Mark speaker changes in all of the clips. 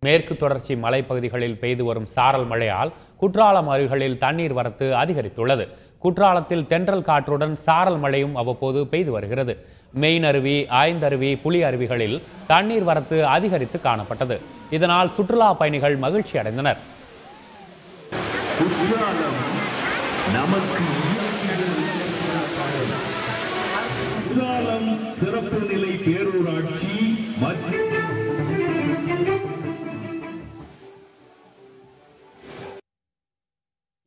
Speaker 1: மேற்கு தொடர்ச்சி மலைப்பகுதிகளில் பெய்து வரும் சாரல் மழையால் குற்றாலம் அருவிகளில் தண்ணீர் வரத்து அதிகரித்துள்ளது. குற்றாலத்தில் தென்றல் காற்றுடன் சாரல் மழையும் அவ்வப்போது பெய்து வருகிறது. மெயின் அருவி, ஐந்தருவி, புலி அருவிகளில் தண்ணீர் வரத்து அதிகரித்து காணப்பட்டது. இதனால் சுற்றுலா பயணிகள் மகிழ்ச்சி அடைந்தனர்.
Speaker 2: சிறப்பு நிலை பேரூராட்சி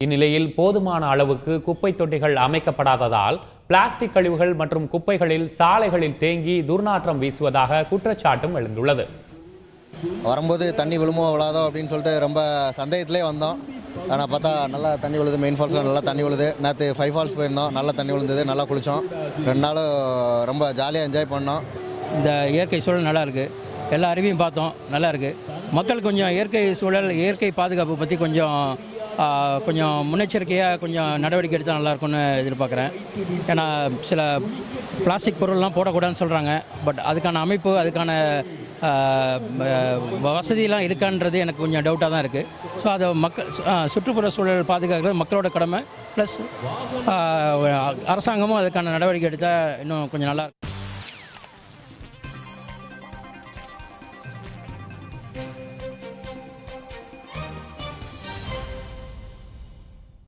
Speaker 1: இந்நிலையில் போதுமான அளவுக்கு குப்பை தொட்டிகள் அமைக்கப்படாததால் பிளாஸ்டிக் கழிவுகள் மற்றும் குப்பைகளில் சாலைகளில் தேங்கி துர்நாற்றம் வீசுவதாக குற்றச்சாட்டும் எழுந்துள்ளது.
Speaker 3: வரும்போது தண்ணி விழுமோ விழாதோ அப்படின்னு சொல்லிட்டு ரொம்ப சந்தேகத்திலே வந்தோம். ஆனால் பார்த்தா நல்லா தண்ணி விழுது. மெயின் ஃபால்ஸில் நல்லா தண்ணி விழுது. நேற்று 5 ஃபால்ஸ் போயிருந்தோம், நல்லா தண்ணி விழுந்தது, நல்லா குளித்தோம். 2 நாளும் ரொம்ப ஜாலியாக என்ஜாய் பண்ணோம்.
Speaker 4: இந்த இயற்கை சூழல் நல்லா இருக்குது. எல்லா அருவியும் பார்த்தோம், நல்லா இருக்குது. மக்கள் கொஞ்சம் இயற்கை சூழல், இயற்கை பாதுகாப்பு பற்றி கொஞ்சம் முன்னெச்சரிக்கையாக கொஞ்சம் நடவடிக்கை எடுத்தால் நல்லாயிருக்கும்னு எதிர்பார்க்குறேன். ஏன்னா சில பிளாஸ்டிக் பொருள்லாம் போடக்கூடாதுன்னு சொல்கிறாங்க. பட் அதுக்கான அமைப்பு, அதுக்கான வசதியெல்லாம் இருக்கான்றது எனக்கு கொஞ்சம் டவுட்டாக தான் இருக்குது. ஸோ அதை சுற்றுப்புற சூழல் பாதுகாக்கிறது மக்களோட கடமை. ப்ளஸ் அரசாங்கமும் அதுக்கான நடவடிக்கை எடுத்தால் இன்னும் கொஞ்சம் நல்லாயிருக்கும்.